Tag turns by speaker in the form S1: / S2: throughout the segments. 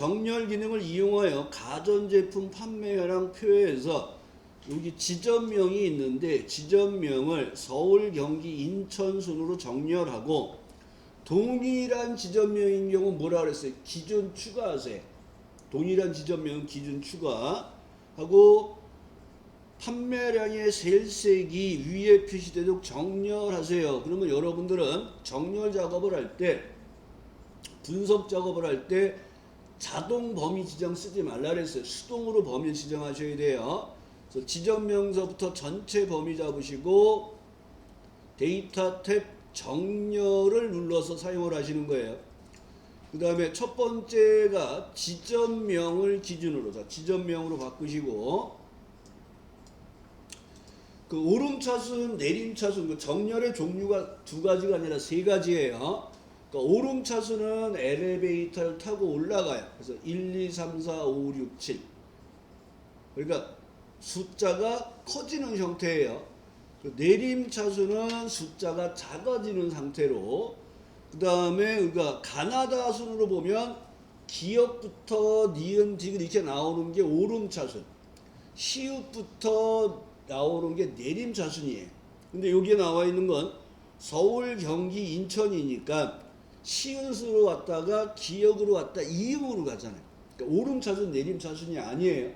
S1: 정렬 기능을 이용하여 가전제품 판매량 표에서 여기 지점명이 있는데 지점명을 서울, 경기, 인천 순으로 정렬하고 동일한 지점명인 경우 뭐라 그랬어요? 기준 추가하세요. 동일한 지점명은 기준 추가하고 판매량의 셀색이 위에 표시되도록 정렬하세요. 그러면 여러분들은 정렬 작업을 할 때, 분석 작업을 할 때 자동 범위 지정 쓰지 말라 그랬어요. 수동으로 범위 지정하셔야 돼요. 그래서 지점명서부터 전체 범위 잡으시고 데이터 탭 정렬을 눌러서 사용을 하시는 거예요. 그 다음에 첫 번째가 지점명을 기준으로, 자, 지점명으로 바꾸시고, 그 오름차순, 내림차순, 그 정렬의 종류가 두 가지가 아니라 세 가지예요. 그러니까 오름차순은 엘리베이터를 타고 올라가요. 그래서 1, 2, 3, 4, 5, 6, 7. 그러니까 숫자가 커지는 형태예요. 내림차순은 숫자가 작아지는 상태로, 그 다음에 그러니까 가나다 순으로 보면 기역부터 니은, 디귿 이렇게 나오는 게 오름차순, 시읍부터 나오는 게 내림차순이에요. 근데 여기에 나와 있는 건 서울, 경기, 인천이니까 시은수로 왔다가 기역으로 왔다 이음으로 가잖아요. 그러니까 오름차순, 내림차순이 아니에요.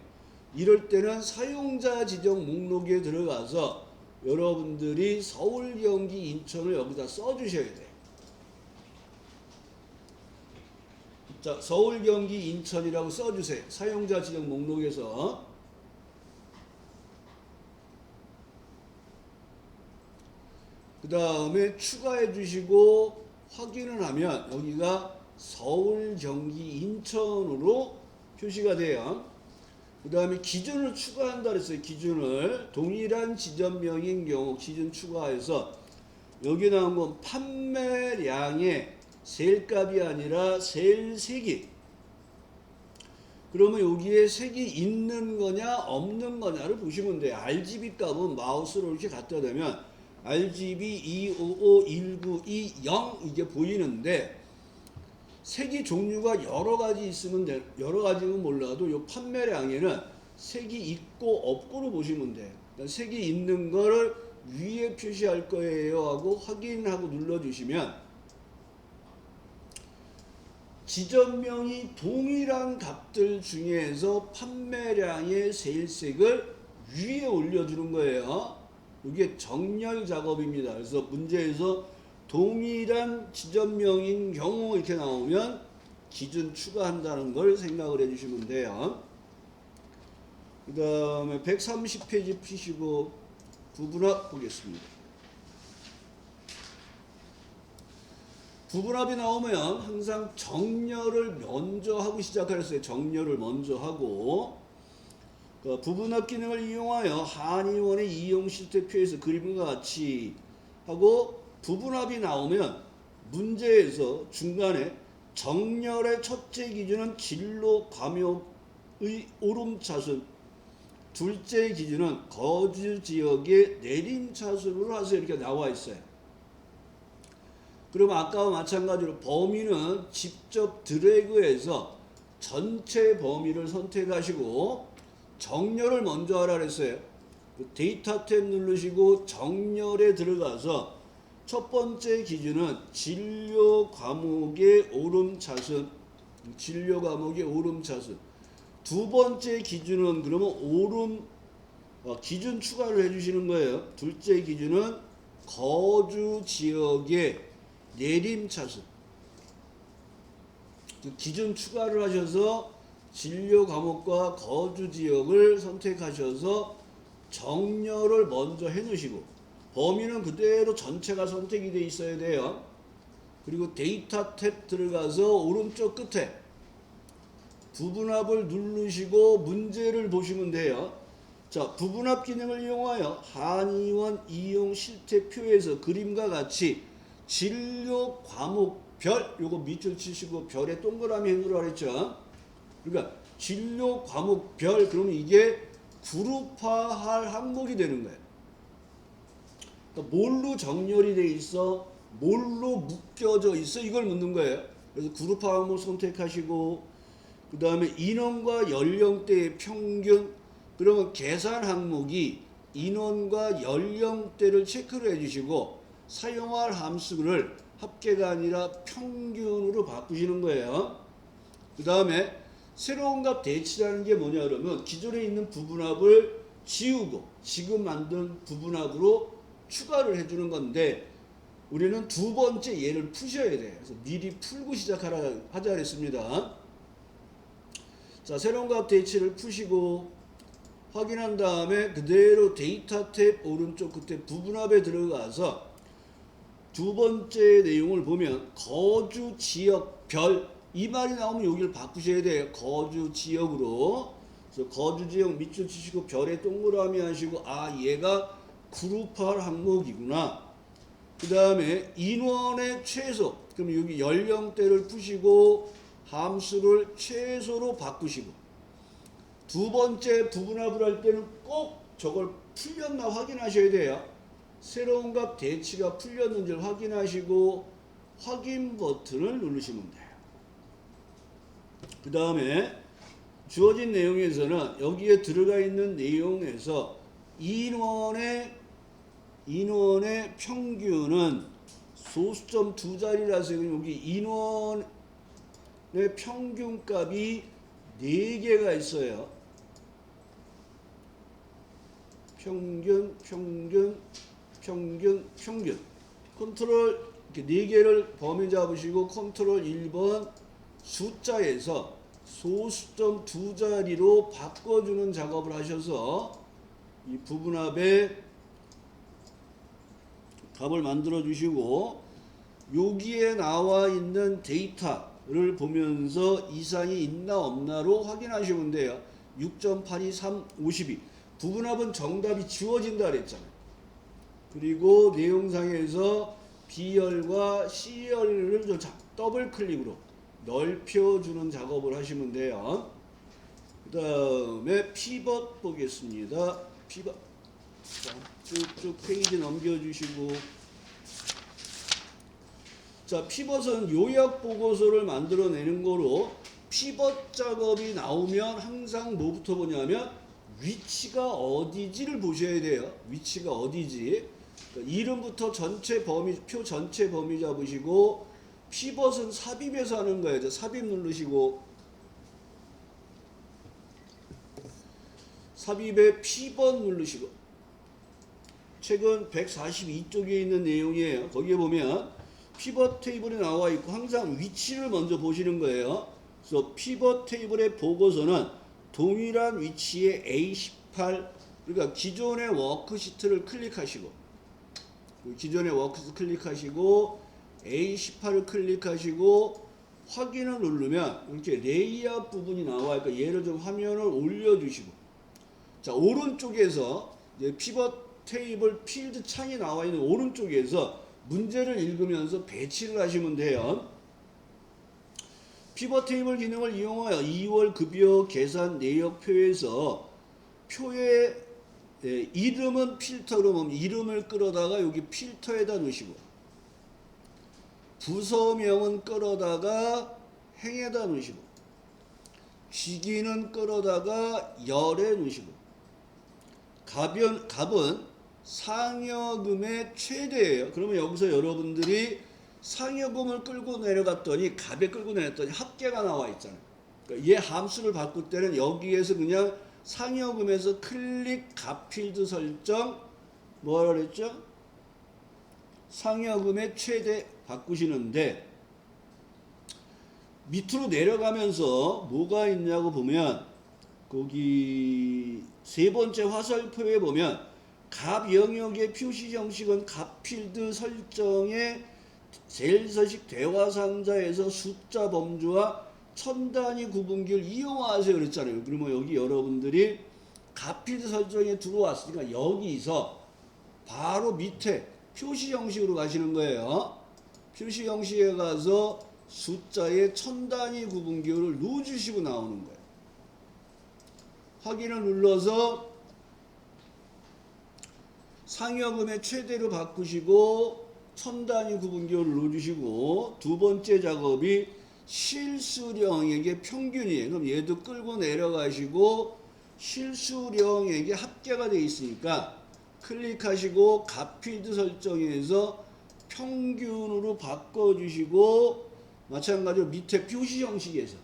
S1: 이럴 때는 사용자 지정 목록에 들어가서 여러분들이 서울, 경기, 인천을 여기다 써주셔야 돼요. 자, 서울, 경기, 인천이라고 써주세요. 사용자 지정 목록에서. 그 다음에 추가해 주시고 확인을 하면 여기가 서울, 경기, 인천으로 표시가 돼요. 그 다음에 기준을 추가한다 그랬어요. 기준을 동일한 지점명인 경우 기준 추가해서 여기 나온 건 판매량의 셀값이 아니라 셀색이, 그러면 여기에 색이 있는 거냐 없는 거냐를 보시면 돼요. RGB 값은 마우스로 이렇게 갖다 대면 RGB 255 1920 이게 보이는데 색이 종류가 여러 가지 있으면 여러 가지는 몰라도 이 판매량에는 색이 있고 없고로 보시면 돼요. 색이 있는 거를 위에 표시할 거예요 하고 확인하고 눌러주시면 지점명이 동일한 값들 중에서 판매량의 세일색을 위에 올려주는 거예요. 이게 정렬 작업입니다. 그래서 문제에서 동일한 지점명인 경우 이렇게 나오면 기준 추가한다는 걸 생각을 해주시면 돼요. 그 다음에 130페이지 푸시고 부분합 보겠습니다. 부분합이 나오면 항상 정렬을 먼저 하고 시작하랬어요. 정렬을 먼저 하고 그 부분합 기능을 이용하여 한의원의 이용 실태표에서 그림과 같이 하고 부분합이 나오면 문제에서 중간에 정렬의 첫째 기준은 진로 과목의 오름차순, 둘째 기준은 거주 지역의 내림차순으로 하세요. 이렇게 나와 있어요. 그럼 아까와 마찬가지로 범위는 직접 드래그해서 전체 범위를 선택하시고 정렬을 먼저 하라 그랬어요. 데이터 탭 누르시고 정렬에 들어가서 첫 번째 기준은 진료 과목의 오름차순, 진료 과목의 오름차순. 두 번째 기준은 그러면 기준 추가를 해주시는 거예요. 둘째 기준은 거주 지역의 내림차순. 기준 추가를 하셔서 진료 과목과 거주 지역을 선택하셔서 정렬을 먼저 해 놓으시고 범위는 그대로 전체가 선택이 돼 있어야 돼요. 그리고 데이터 탭 들어가서 오른쪽 끝에 부분합을 누르시고 문제를 보시면 돼요. 자, 부분합 기능을 이용하여 한의원 이용 실태표에서 그림과 같이 진료 과목별, 요거 밑줄 치시고 별에 동그라미 해놓으라 그랬죠. 그러니까 진료 과목별, 그러면 이게 그룹화할 항목이 되는 거예요. 그러니까 뭘로 정렬이 돼 있어? 뭘로 묶여져 있어? 이걸 묻는 거예요. 그래서 그룹화 항목 선택하시고 그 다음에 인원과 연령대의 평균. 그러면 계산 항목이 인원과 연령대를 체크를 해주시고 사용할 함수를 합계가 아니라 평균으로 바꾸시는 거예요. 그 다음에 새로운 값 대치라는 게 뭐냐 그러면 기존에 있는 부분합을 지우고 지금 만든 부분합으로 추가를 해주는 건데 우리는 두 번째 예를 푸셔야 돼요. 그래서 미리 풀고 하자 그랬습니다. 자, 새로운 값 대치를 푸시고 확인한 다음에 그대로 데이터 탭 오른쪽 끝에 부분합에 들어가서 두 번째 내용을 보면 거주 지역 별 이 말이 나오면 여기를 바꾸셔야 돼요. 거주 지역으로. 그래서 거주 지역 밑줄 치시고 별에 동그라미 하시고 아 얘가 그룹할 항목이구나. 그 다음에 인원의 최소. 그럼 여기 연령대를 푸시고 함수를 최소로 바꾸시고 두 번째 부분합을 할 때는 꼭 저걸 풀렸나 확인하셔야 돼요. 새로운 값 대치가 풀렸는지를 확인하시고 확인 버튼을 누르시면 돼요. 그 다음에 주어진 내용에서는 여기에 들어가 있는 내용에서 인원의 평균은 소수점 두 자리라서 여기 인원의 평균값이 4개가 있어요. 평균. 컨트롤 이렇게 4개를 범위 잡으시고 컨트롤 1번 숫자에서 소수점 두 자리로 바꿔주는 작업을 하셔서 이 부분합에 값을 만들어 주시고 여기에 나와 있는 데이터를 보면서 이상이 있나 없나로 확인하시면 돼요. 6.823 52 부분합은 정답이 지워진다 그랬잖아요. 그리고 내용상에서 B열과 C열을 더블 클릭으로 넓혀주는 작업을 하시면 돼요. 그 다음에 피벗 보겠습니다. 피벗. 자, 쭉쭉 페이지 넘겨주시고. 자, 피벗은 요약 보고서를 만들어내는 거로 피벗 작업이 나오면 항상 뭐부터 보냐면 위치가 어디지를 보셔야 돼요. 위치가 어디지. 그러니까 이름부터 전체 범위, 표 전체 범위 잡으시고 피벗은 삽입해서 하는 거예요. 삽입 누르시고 삽입에 피벗 누르시고 책은 142쪽에 있는 내용이에요. 거기에 보면 피벗 테이블이 나와 있고 항상 위치를 먼저 보시는 거예요. 그래서 피벗 테이블의 보고서는 동일한 위치에 A18 그러니까 기존의 워크시트를 클릭하시고 기존의 워크시트 클릭하시고 A18을 클릭하시고 확인을 누르면 이렇게 레이아웃 부분이 나와요. 그러니까 얘를 좀 화면을 올려주시고 자 오른쪽에서 이제 피벗 테이블 필드 창이 나와 있는 오른쪽에서 문제를 읽으면서 배치를 하시면 돼요. 피벗 테이블 기능을 이용하여 2월 급여 계산 내역표에서 표의 이름은 필터로 보면 이름을 끌어다가 여기 필터에다 놓으시고 부서명은 끌어다가 행에다 놓으시고 직위는 끌어다가 열에 놓으시고 값은 상여금의 최대예요. 그러면 여기서 여러분들이 상여금을 끌고 내려갔더니 값에 끌고 내렸더니 합계가 나와 있잖아요. 그러니까 얘 함수를 바꿀 때는 여기에서 그냥 상여금에서 클릭 값 필드 설정 뭐라 그랬죠? 상여금의 최대 바꾸시는데 밑으로 내려가면서 뭐가 있냐고 보면 거기 세 번째 화살표에 보면 값 영역의 표시 형식은 값 필드 설정의 셀 서식 대화 상자에서 숫자 범주와 천 단위 구분기를 이용하세요 그랬잖아요. 그러면 여기 여러분들이 값 필드 설정에 들어왔으니까 여기서 바로 밑에 표시 형식으로 가시는 거예요. 표시 형식에 가서 숫자의 천 단위 구분기호를 넣어주시고 나오는 거예요. 확인을 눌러서 상여금의 최대로 바꾸시고 천 단위 구분기호를 넣어주시고 두 번째 작업이 실수령에게 평균이에요. 그럼 얘도 끌고 내려가시고 실수령에게 합계가 되어 있으니까 클릭하시고 값필드 설정에서 평균으로 바꿔주시고 마찬가지로 밑에 표시 형식에서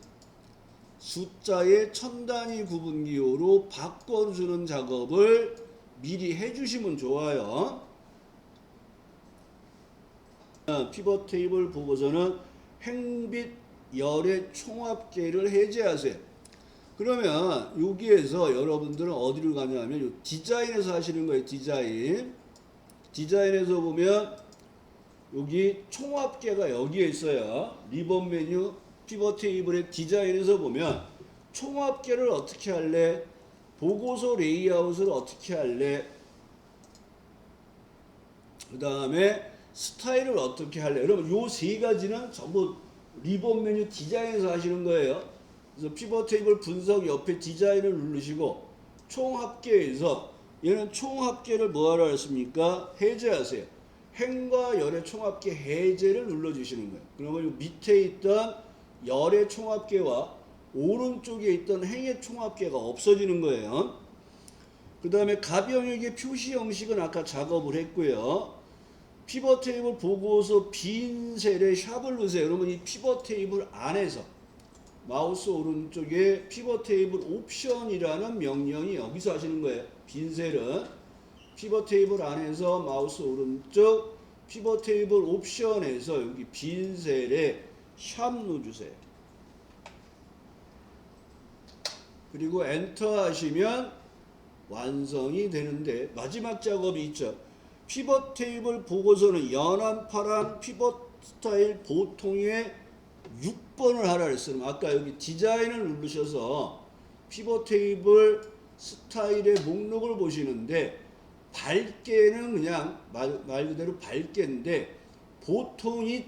S1: 숫자의 천단위 구분기호로 바꿔주는 작업을 미리 해주시면 좋아요. 피벗 테이블 보고서는 행빛 열의 총합계를 해제하세요. 그러면 여기에서 여러분들은 어디를 가냐면 요 디자인에서 하시는 거예요. 디자인에서 보면 여기 총합계가 여기에 있어요. 리본 메뉴 피벗 테이블의 디자인에서 보면 총합계를 어떻게 할래? 보고서 레이아웃을 어떻게 할래? 그 다음에 스타일을 어떻게 할래? 여러분 요 세 가지는 전부 리본 메뉴 디자인에서 하시는 거예요. 그래서 피벗 테이블 분석 옆에 디자인을 누르시고 총합계에서 얘는 총합계를 뭐하러 했습니까? 해제하세요. 행과 열의 총합계 해제를 눌러주시는 거예요. 그러면 요 밑에 있던 열의 총합계와 오른쪽에 있던 행의 총합계가 없어지는 거예요. 그 다음에 가병역의 표시 형식은 아까 작업을 했고요. 피벗 테이블 보고서 빈 셀에 샵을 넣으세요. 여러분 이 피벗 테이블 안에서 마우스 오른쪽에 피벗 테이블 옵션이라는 명령이 여기서 하시는 거예요. 빈 셀은 피벗 테이블 안에서 마우스 오른쪽 피벗 테이블 옵션에서 여기 빈 셀에 샵 넣어주세요. 그리고 엔터 하시면 완성이 되는데 마지막 작업이 있죠. 피벗 테이블 보고서는 연한 파란 피벗 스타일 보통의 6번을 하라 그랬어요. 아까 여기 디자인을 누르셔서 피벗 테이블 스타일의 목록을 보시는데 밝게는 그냥 말 그대로 밝게인데 보통이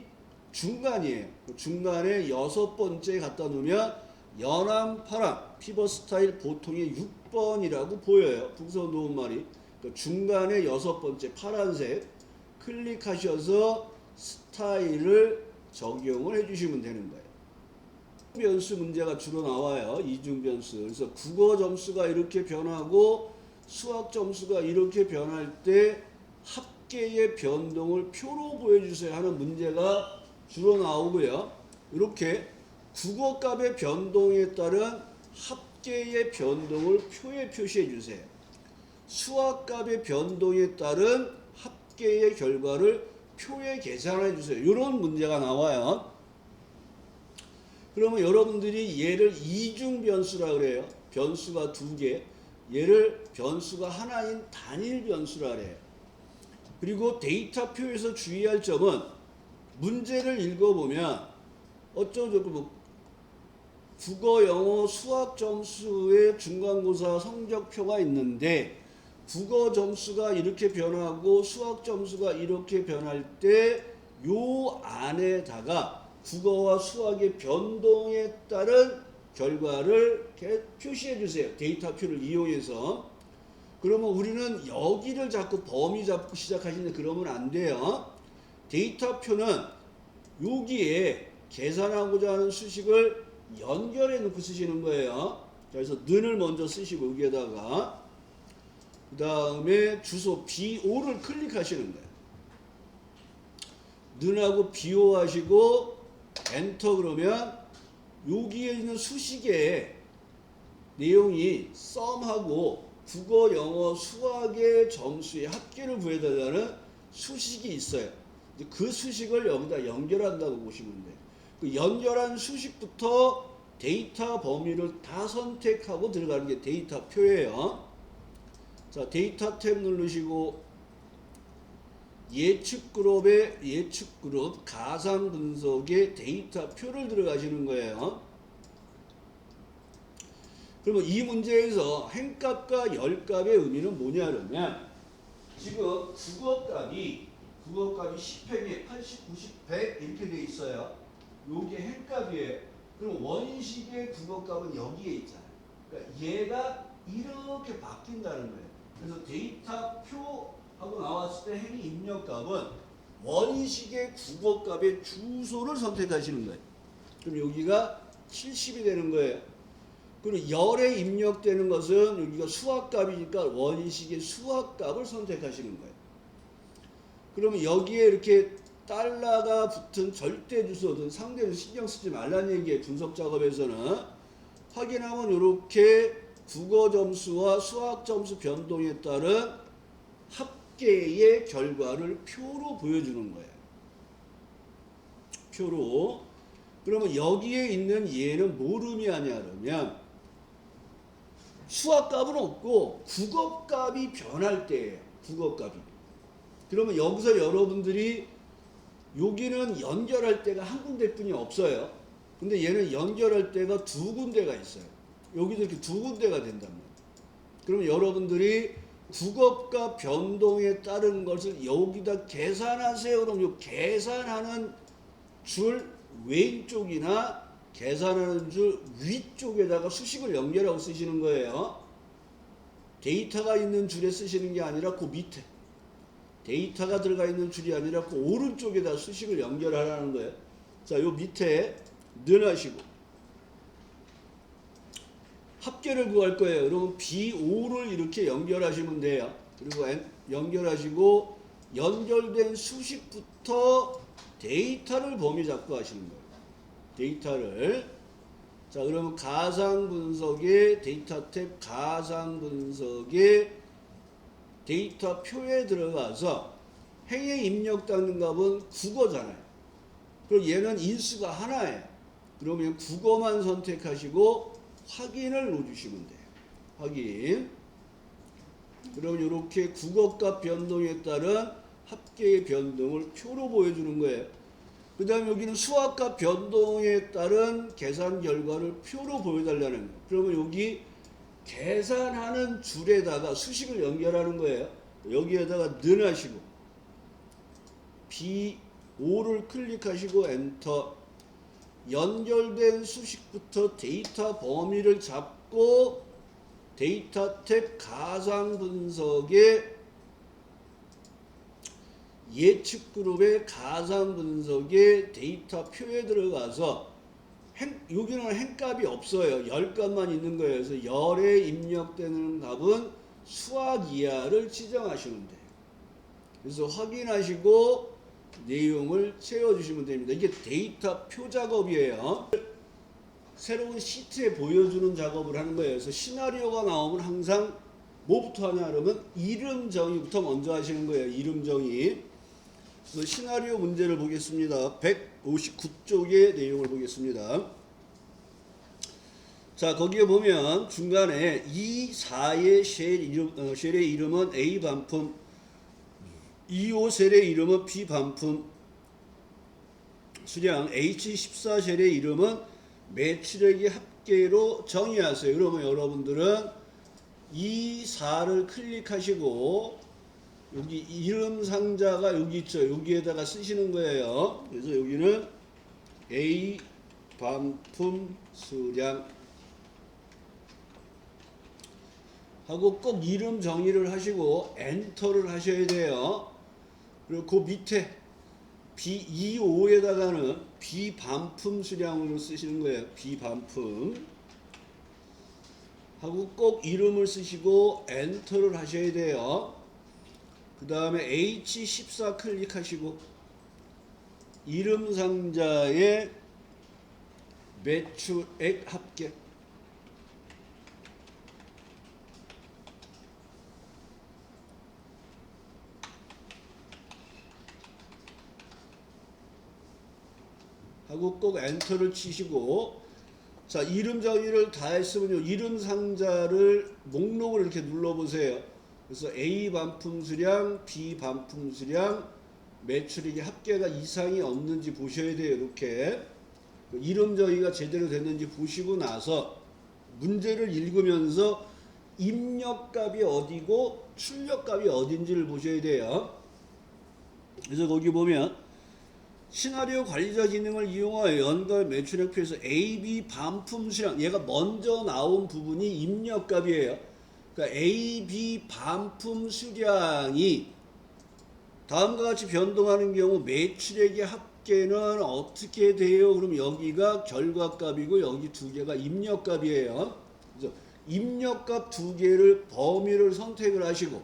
S1: 중간이에요. 중간에 6번째 갖다 놓으면 연한 파란 피벗 스타일 보통의 6번이라고 보여요. 풍선 놓은 말이. 중간에 6번째 파란색 클릭하셔서 스타일을 적용을 해주시면 되는 거예요. 변수 문제가 주로 나와요. 이중 변수. 그래서 국어 점수가 이렇게 변하고 수학 점수가 이렇게 변할 때 합계의 변동을 표로 보여주세요 하는 문제가 주로 나오고요. 이렇게 국어 값의 변동에 따른 합계의 변동을 표에 표시해 주세요. 수학 값의 변동에 따른 합계의 결과를 표에 계산해 주세요. 이런 문제가 나와요. 그러면 여러분들이 얘를 이중 변수라 그래요. 변수가 두 개. 얘를 변수가 하나인 단일 변수라 그래요. 그리고 데이터표에서 주의할 점은 문제를 읽어보면 어쩌고 뭐 국어, 영어, 수학 점수의 중간고사 성적표가 있는데 국어 점수가 이렇게 변하고 수학 점수가 이렇게 변할 때 요 안에다가 국어와 수학의 변동에 따른 결과를 이렇게 표시해 주세요. 데이터표를 이용해서. 그러면 우리는 여기를 자꾸 범위 잡고 시작하시는데 그러면 안 돼요. 데이터표는 여기에 계산하고자 하는 수식을 연결해 놓고 쓰시는 거예요. 그래서 는을 먼저 쓰시고 여기에다가 그 다음에 주소 B5를 클릭하시는 거예요. 는하고 B5 하시고 엔터 그러면 여기에 있는 수식의 내용이 썸하고 국어, 영어, 수학의 점수의 합계를 구해달라는 수식이 있어요. 그 수식을 여기다 연결한다고 보시면 돼요. 그 연결한 수식부터 데이터 범위를 다 선택하고 들어가는 게 데이터표예요. 자, 데이터 탭 누르시고 예측 그룹 가상 분석의 데이터표를 들어가시는 거예요. 그러면 이 문제에서 행값과 열값의 의미는 뭐냐 그러면 지금 국어값이 10획에 80, 90, 100 이렇게 돼 있어요. 요게 행값이에요. 그럼 원식의 국어값은 여기에 있잖아요. 그러니까 얘가 이렇게 바뀐다는 거예요. 그래서 데이터표하고 나왔을 때 행위 입력값은 원식의 국어값의 주소를 선택하시는 거예요. 그럼 여기가 70이 되는 거예요. 그리고 열에 입력되는 것은 여기가 수학값이니까 원식의 수학값을 선택하시는 거예요. 그러면 여기에 이렇게 달러가 붙은 절대 주소든 상대를 신경 쓰지 말라는 얘기예요. 분석 작업에서는. 확인하면 이렇게 국어 점수와 수학 점수 변동에 따른 합계의 결과를 표로 보여주는 거예요. 표로. 그러면 여기에 있는 얘는 뭘 의미하냐 그러면 수학값은 없고 국어값이 변할 때예요. 국어값이. 그러면 여기서 여러분들이 여기는 연결할 때가 한 군데뿐이 없어요. 근데 얘는 연결할 때가 두 군데가 있어요. 여기도 이렇게 두 군데가 된단 말이에요. 그러면 여러분들이 국어값 변동에 따른 것을 여기다 계산하세요. 그럼 이 계산하는 줄 왼쪽이나 계산하는 줄 위쪽에다가 수식을 연결하고 쓰시는 거예요. 데이터가 있는 줄에 쓰시는 게 아니라 그 밑에. 데이터가 들어가 있는 줄이 아니라 그 오른쪽에다 수식을 연결하라는 거예요. 자, 요 밑에 넣으시고 합계를 구할 거예요. 그러면 B5를 이렇게 연결하시면 돼요. 그리고 연결하시고 연결된 수식부터 데이터를 범위 잡고 하시는 거예요. 데이터를. 자, 그러면 가상 분석의 데이터 탭 가상 분석의 데이터 표에 들어가서 행에 입력되는 값은 국어잖아요. 그리고 얘는 인수가 하나예요. 그러면 국어만 선택하시고 확인을 넣어주시면 돼요. 확인. 그럼 이렇게 국어값 변동에 따른 합계의 변동을 표로 보여주는 거예요. 그 다음에 여기는 수학값 변동에 따른 계산 결과를 표로 보여달라는 거예요. 그러면 여기 계산하는 줄에다가 수식을 연결하는 거예요. 여기에다가 넣으시고 B5를 클릭하시고 엔터. 연결된 수식부터 데이터 범위를 잡고 데이터 탭 가상 분석의 예측 그룹의 가상 분석의 데이터 표에 들어가서 여기는 행값이 없어요. 열값만 있는 거예요. 그래서 열에 입력되는 값은 수학 이하를 지정하시면 돼요. 그래서 확인하시고 내용을 채워주시면 됩니다. 이게 데이터 표 작업이에요. 새로운 시트에 보여주는 작업을 하는 거예요. 그래서 시나리오가 나오면 항상 뭐부터 하냐 그러면 이름 정의부터 먼저 하시는 거예요. 이름 정의. 그래서 시나리오 문제를 보겠습니다. 159쪽의 내용을 보겠습니다. 자, 거기에 보면 중간에 2, 4의 쉘의 이름은 A 반품, 2, 5 셀의 이름은 B 반품, 수량 H14 셀의 이름은 매출액의 합계로 정의하세요. 그러면 여러분들은 2, 4를 클릭하시고 여기 이름 상자가 여기 있죠. 여기에다가 쓰시는 거예요. 그래서 여기는 A 반품 수량 하고 꼭 이름 정의를 하시고 엔터를 하셔야 돼요. 그리고 그 밑에 B25에다가는 비반품 수량으로 쓰시는 거예요. 비반품 하고 꼭 이름을 쓰시고 엔터를 하셔야 돼요. 그 다음에 H14 클릭하시고 이름 상자의 매출액 합계 하고 꼭 엔터를 치시고 자, 이름 정의를 다 했으면요. 이름 상자를 목록을 이렇게 눌러보세요. 그래서 A 반품 수량, B 반품 수량, 매출액의 합계가 이상이 없는지 보셔야 돼요. 이렇게 이름 정의가 제대로 됐는지 보시고 나서 문제를 읽으면서 입력값이 어디고 출력값이 어딘지를 보셔야 돼요. 그래서 거기 보면 시나리오 관리자 기능을 이용하여 연간 매출액표에서 AB 반품 수량, 얘가 먼저 나온 부분이 입력값이에요. 그러니까 AB 반품 수량이 다음과 같이 변동하는 경우 매출액의 개는 어떻게 돼요? 그럼 여기가 결과값이고 여기 두 개가 입력값이에요. 그래서 입력값 두 개를 범위를 선택을 하시고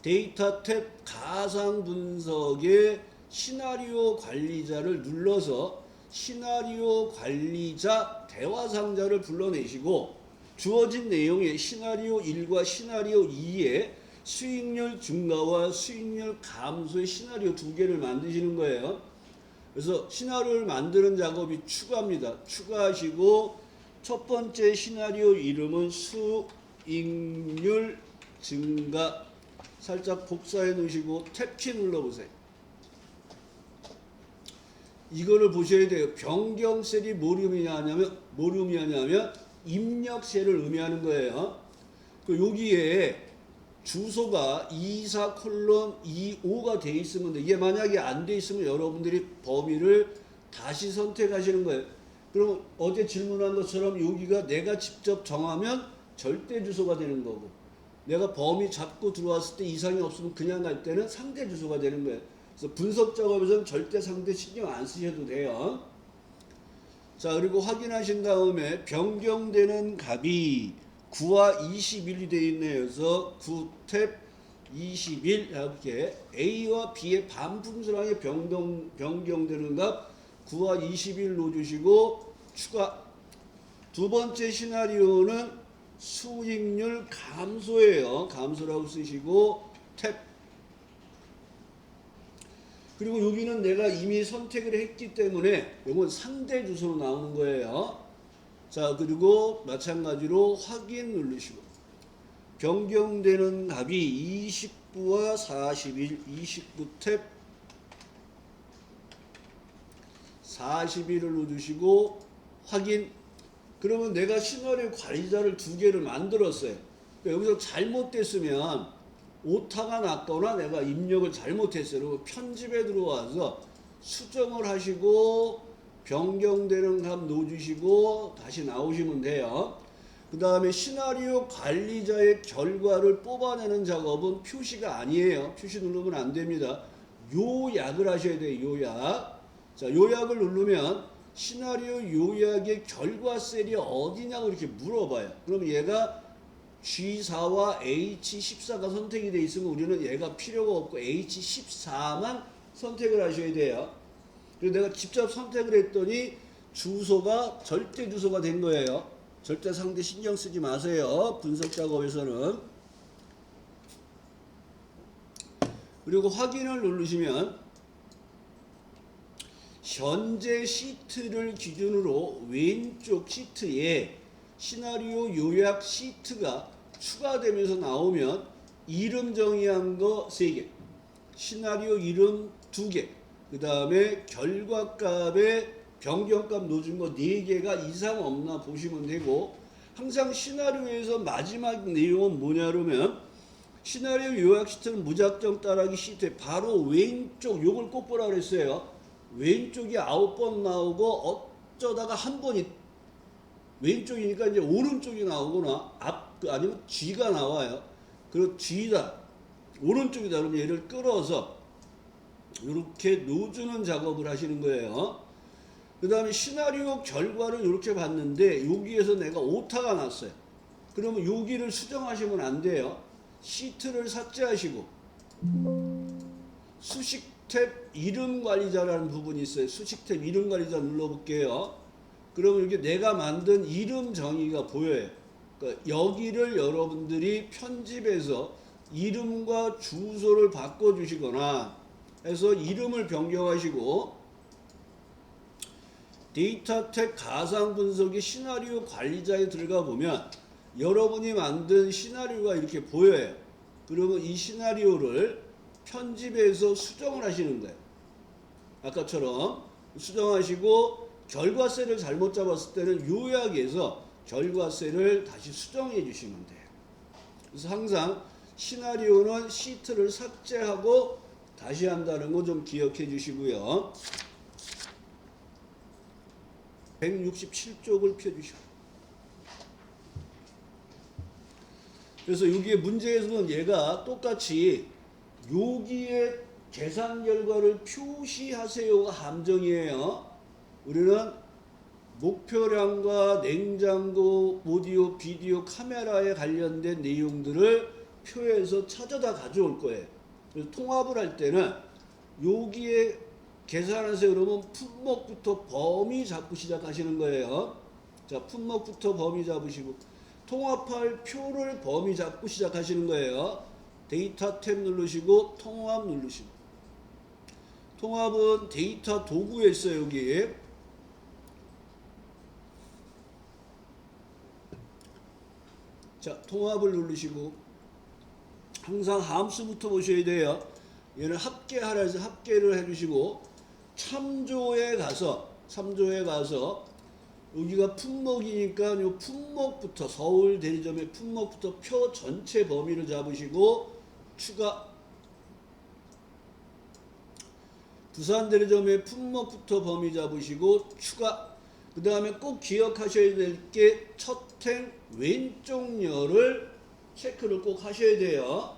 S1: 데이터 탭 가상 분석의 시나리오 관리자를 눌러서 시나리오 관리자 대화 상자를 불러내시고 주어진 내용의 시나리오 1과 시나리오 2의 수익률 증가와 수익률 감소의 시나리오 두 개를 만드시는 거예요. 그래서 시나리오를 만드는 작업이 추가입니다. 추가하시고 첫 번째 시나리오 이름은 수익률 증가 살짝 복사해 놓으시고 탭키 눌러보세요. 이거를 보셔야 돼요. 변경 셀이 뭘 의미하냐면 입력 셀을 의미하는 거예요. 그 여기에 주소가 24:25가 돼 있으면 돼. 이게 만약에 안 돼 있으면 여러분들이 범위를 다시 선택하시는 거예요. 그럼 어제 질문한 것처럼 여기가 내가 직접 정하면 절대 주소가 되는 거고 내가 범위 잡고 들어왔을 때 이상이 없으면 그냥 갈 때는 상대 주소가 되는 거예요. 그래서 분석 작업에서는 절대 상대 신경 안 쓰셔도 돼요. 자, 그리고 확인하신 다음에 변경되는 값이 9와 21이 되어 있네요. 그래서 9탭 21 이렇게 A와 B의 반풍수랑의 변경되는 값 9와 21 넣어주시고 추가. 두 번째 시나리오는 수익률 감소예요. 감소라고 쓰시고 탭. 그리고 여기는 내가 이미 선택을 했기 때문에 이건 상대 주소로 나오는 거예요. 자, 그리고 마찬가지로 확인 누르시고 변경되는 값이 29와 41, 29 탭 41을 넣어주시고 확인. 그러면 내가 시나리오 관리자를 두 개를 만들었어요. 그러니까 여기서 잘못됐으면 오타가 났거나 내가 입력을 잘못했어요. 그리고 편집에 들어와서 수정을 하시고 변경되는 값 넣어주시고 다시 나오시면 돼요. 그 다음에 시나리오 관리자의 결과를 뽑아내는 작업은 표시가 아니에요. 표시 누르면 안 됩니다. 요약을 하셔야 돼요. 요약. 자, 요약을 누르면 시나리오 요약의 결과 셀이 어디냐고 이렇게 물어봐요. 그럼 얘가 G4와 H14가 선택이 되어 있으면 우리는 얘가 필요가 없고 H14만 선택을 하셔야 돼요. 그래서 내가 직접 선택을 했더니 주소가 절대 주소가 된 거예요. 절대 상대 신경 쓰지 마세요. 분석 작업에서는. 그리고 확인을 누르시면 현재 시트를 기준으로 왼쪽 시트에 시나리오 요약 시트가 추가되면서 나오면 이름 정의한 거 3개, 시나리오 이름 2개, 그 다음에 결과값에 변경값 넣어준 거 4개가 이상 없나 보시면 되고, 항상 시나리오에서 마지막 내용은 뭐냐 그러면 시나리오 요약 시트는 무작정 따라하기 시트에 바로 왼쪽, 요걸 꼭 보라 그랬어요. 왼쪽이 9번 나오고 어쩌다가 한 번이 왼쪽이니까 이제 오른쪽이 나오거나 아니면 G가 나와요. 그리고 G다 오른쪽이다 그러면 얘를 끌어서 이렇게 넣어주는 작업을 하시는 거예요. 그 다음에 시나리오 결과를 이렇게 봤는데 여기에서 내가 오타가 났어요. 그러면 여기를 수정하시면 안 돼요. 시트를 삭제하시고 수식 탭 이름 관리자라는 부분이 있어요. 수식 탭 이름 관리자 눌러볼게요. 그러면 이게 내가 만든 이름 정의가 보여요. 그러니까 여기를 여러분들이 편집해서 이름과 주소를 바꿔주시거나 해서 이름을 변경하시고 데이터 탭 가상 분석의 시나리오 관리자에 들어가 보면 여러분이 만든 시나리오가 이렇게 보여요. 그러면 이 시나리오를 편집해서 수정을 하시는 거예요. 아까처럼 수정하시고 결과셀을 잘못 잡았을 때는 요약해서 결과셀을 다시 수정해 주시면 돼요. 그래서 항상 시나리오는 시트를 삭제하고 다시 한다는 거 좀 기억해 주시고요. 167쪽을 펴주시고. 그래서 여기에 문제에서는 얘가 똑같이 여기에 계산 결과를 표시하세요가 함정이에요. 우리는 목표량과 냉장고, 오디오, 비디오, 카메라에 관련된 내용들을 표에서 찾아다 가져올 거예요. 그래서 통합을 할 때는 여기에 계산하세요 그러면 품목부터 범위 잡고 시작하시는 거예요. 자, 품목부터 범위 잡으시고 통합할 표를 범위 잡고 시작하시는 거예요. 데이터 탭 누르시고 통합 누르시고 통합은 데이터 도구에 있어요. 여기 자, 통합을 누르시고 항상 함수부터 보셔야 돼요. 얘는 합계하라 해서 합계를 해주시고 참조에 가서 여기가 품목이니까 요 품목부터 서울 대리점의 품목부터 표 전체 범위를 잡으시고 추가 부산 대리점의 품목부터 범위 잡으시고 추가 그 다음에 꼭 기억하셔야 될 게 첫 행 왼쪽 열을 체크를 꼭 하셔야 돼요.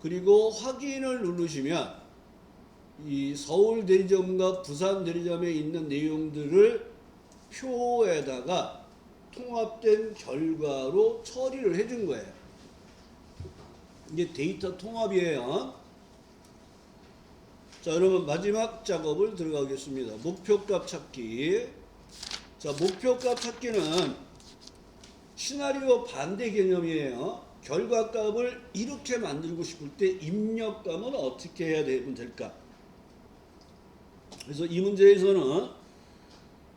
S1: 그리고 확인을 누르시면 이 서울 대리점과 부산 대리점에 있는 내용들을 표에다가 통합된 결과로 처리를 해준 거예요. 이게 데이터 통합이에요. 자, 여러분 마지막 작업을 들어가겠습니다. 목표값 찾기. 자, 목표값 찾기는 시나리오 반대 개념이에요. 결과값을 이렇게 만들고 싶을 때 입력값은 어떻게 해야 되면 될까? 그래서 이 문제에서는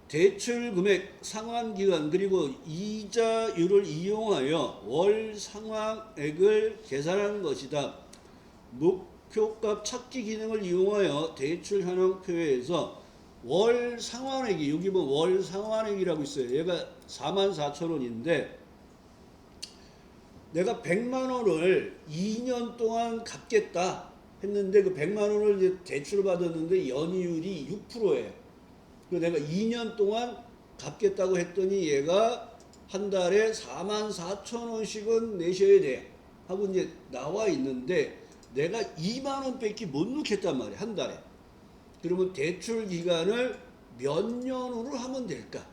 S1: 대출 금액, 상환 기간 그리고 이자율을 이용하여 월 상환액을 계산한 것이다. 목표값 찾기 기능을 이용하여 대출 현황표에서 월 상환액이 여기 보면 월 상환액이라고 있어요. 얘가 44,000원인데 내가 100만 원을 2년 동안 갚겠다 했는데 그 100만 원을 이제 대출을 받았는데 연이율이 6%예요. 그래서 내가 2년 동안 갚겠다고 했더니 얘가 한 달에 44,000원씩은 내셔야 돼 하고 이제 나와 있는데 내가 2만 원밖에 못 넣겠단 말이야 한 달에. 그러면 대출 기간을 몇 년으로 하면 될까?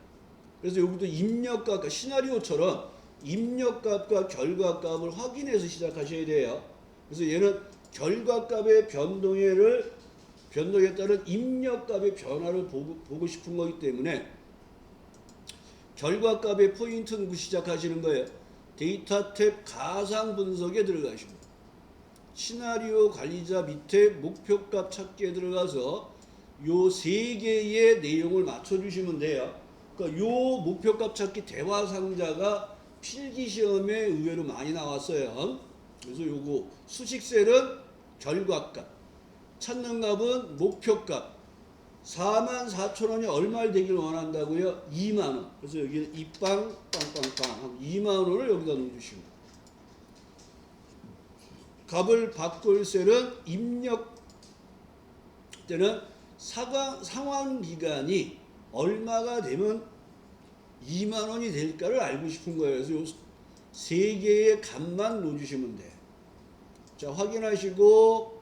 S1: 그래서 여기도 입력값과 시나리오처럼 입력값과 결과값을 확인해서 시작하셔야 돼요. 그래서 얘는 결과값의 변동에 따른 입력값의 변화를 보고 싶은 거기 때문에 결과값의 포인트 누구 시작하시는 거예요. 데이터 탭 가상 분석에 들어가시고 시나리오 관리자 밑에 목표값 찾기에 들어가서 요 세 개의 내용을 맞춰주시면 돼요. 그러니까 요 목표값 찾기 대화 상자가 필기 시험에 의외로 많이 나왔어요. 그래서 요거 수식셀은 결과값, 찾는 값은 목표값. 44,000원이 얼마를 되길 원한다고요? 2만 원. 그래서 여기는 입방 빵빵빵 하고 2만 원을 여기다 넣어주시고 값을 바꿀 셀은 입력 때는 상환 기간이 얼마가 되면 2만 원이 될까를 알고 싶은 거예요. 그래서 요 세 개의 값만 넣어주시면 돼요. 자, 확인하시고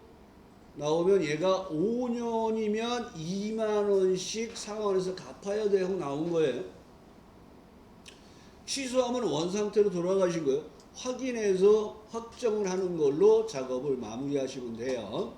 S1: 나오면 얘가 5년이면 2만 원씩 상환해서 갚아야 돼 하고 나온 거예요. 취소하면 원상태로 돌아가시고요. 확인해서 확정을 하는 걸로 작업을 마무리하시면 돼요.